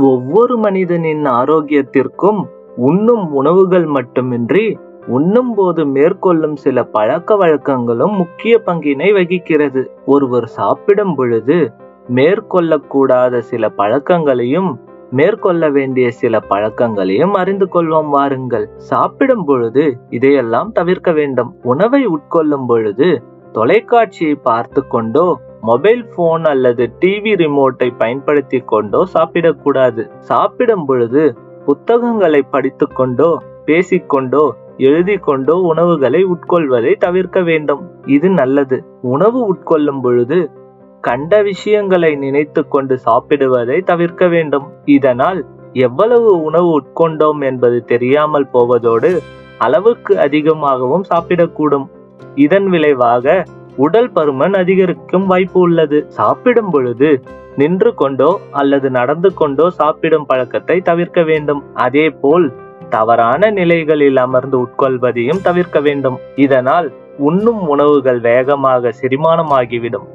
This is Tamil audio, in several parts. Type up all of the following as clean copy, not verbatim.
ஒவ்வொரு மனிதனின் ஆரோக்கியத்திற்கும் உண்ணும் உணவுகள் மட்டுமின்றி, உண்ணும்போது மேற்கொள்ளும் சில பழக்கவழக்கங்களும் முக்கிய பங்கினை வகிக்கிறது. ஒருவர் சாப்பிடும் பொழுது மேற்கொள்ளக்கூடாத சில பழக்கங்களையும், மேற்கொள்ள வேண்டிய சில பழக்கங்களையும் அறிந்து கொள்வோம் வாருங்கள். சாப்பிடும் பொழுது இதையெல்லாம் தவிர்க்க வேண்டும். உணவை உட்கொள்ளும் பொழுது தொலைக்காட்சியை பார்த்து கொண்டோ, மொபைல் போன் அல்லது டிவி ரிமோட்டை பயன்படுத்தி கொண்டோ சாப்பிடக்கூடாது. சாப்பிடும் பொழுது புத்தகங்களை படித்துக் கொண்டோ, பேசிக்கொண்டோ, எழுதி கொண்டோ உணவுகளை உட்கொள்வதை தவிர்க்க வேண்டும். இது நல்லது. உணவு உட்கொள்ளும் பொழுது கண்ட விஷயங்களை நினைத்து கொண்டு சாப்பிடுவதை தவிர்க்க வேண்டும். இதனால் எவ்வளவு உணவு உட்கொண்டோம் என்பது தெரியாமல் போவதோடு அளவுக்கு அதிகமாகவும் சாப்பிடக்கூடும். இதன் விளைவாக உடல் பருமன் அதிகரிக்கும் வாய்ப்பு உள்ளது. சாப்பிடும் பொழுது நின்று கொண்டோ அல்லது நடந்து கொண்டோ சாப்பிடும் பழக்கத்தை தவிர்க்க வேண்டும். அதே போல் தவறான நிலைகளில் அமர்ந்து உட்கொள்வதையும் தவிர்க்க வேண்டும். இதனால் உண்ணும் உணவுகள் வேகமாக செரிமானமாகிவிடும்.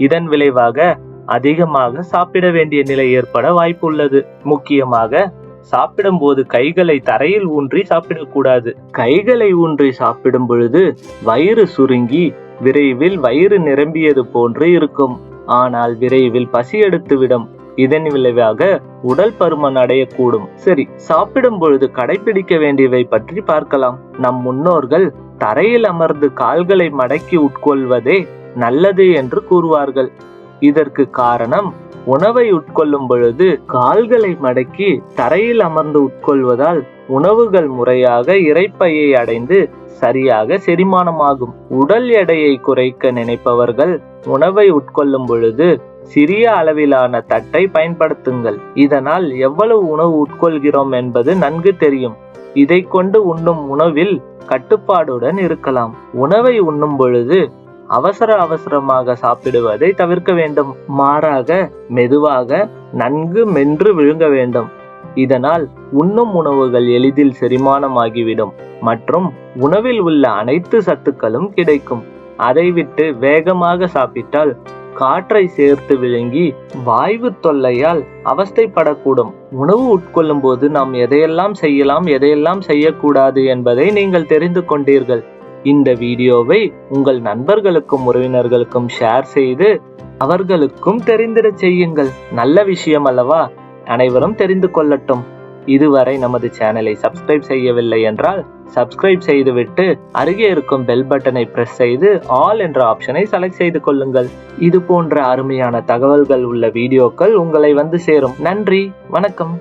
இதன் விளைவாக அதிகமாக சாப்பிட வேண்டிய நிலை ஏற்பட வாய்ப்பு உள்ளது. முக்கியமாக சாப்பிடும் போது கைகளை தரையில் ஊன்றி சாப்பிடக்கூடாது. கைகளை ஊன்றி சாப்பிடும் பொழுது வயிறு சுருங்கி விரைவில் வயிறு நிரம்பியது போன்று இருக்கும். ஆனால் விரைவில் பசி எடுத்துவிடும். இதன் விளைவாக உடல் பருமன் அடையக்கூடும். சரி, சாப்பிடும் பொழுது கடைபிடிக்க வேண்டியவை பற்றி பார்க்கலாம். நம் முன்னோர்கள் தரையில் அமர்ந்து கால்களை மடக்கி உட்கொள்வதே நல்லது என்று கூறுவார்கள். இதற்கு காரணம், உணவை உட்கொள்ளும் பொழுது கால்களை மடக்கி தரையில் அமர்ந்து உட்கொள்வதால் உணவுகள் முறையாக இரைப்பையை அடைந்து சரியாக செரிமானமாகும். உடல் எடையை குறைக்க நினைப்பவர்கள் உணவை உட்கொள்ளும் பொழுது சிறிய அளவிலான தட்டை பயன்படுத்துங்கள். இதனால் எவ்வளவு உணவு உட்கொள்கிறோம் என்பது நன்கு தெரியும். இதை கொண்டு உண்ணும் உணவில் கட்டுப்பாடுடன் இருக்கலாம். உணவை உண்ணும் பொழுது அவசரமாக சாப்பிடுவதை தவிர்க்க வேண்டும். மாறாக மெதுவாக நன்கு மென்று விழுங்க வேண்டும். இதனால் உண்ணும் உணவுகள் எளிதில் செரிமானமாகிவிடும் மற்றும் உணவில் உள்ள அனைத்து சத்துக்களும் கிடைக்கும். அதை விட்டு வேகமாக சாப்பிட்டால் காற்றை சேர்த்து விழுங்கி வாய்வு தொல்லையால் அவஸ்தைப்படக்கூடும். உணவு உட்கொள்ளும் போது நாம் எதையெல்லாம் செய்யலாம், எதையெல்லாம் செய்யக்கூடாது என்பதை நீங்கள் தெரிந்து கொண்டீர்கள். இந்த வீடியோவை உங்கள் நண்பர்களுக்கும் உறவினர்களுக்கும் ஷேர் செய்து அவர்களுக்கும் தெரிந்திடச் செய்யுங்கள். நல்ல விஷயம் அல்லவா? அனைவரும் தெரிந்து கொள்ளட்டும். இதுவரை நமது சேனலை சப்ஸ்கிரைப் செய்யவில்லை என்றால் சப்ஸ்கிரைப் செய்துவிட்டு அருகே இருக்கும் பெல் பட்டனை பிரஸ் செய்து ஆல் என்ற ஆப்ஷனை செலக்ட் செய்து கொள்ளுங்கள். இது போன்ற அருமையான தகவல்கள் உள்ள வீடியோக்கள் உங்களை வந்து சேரும். நன்றி, வணக்கம்.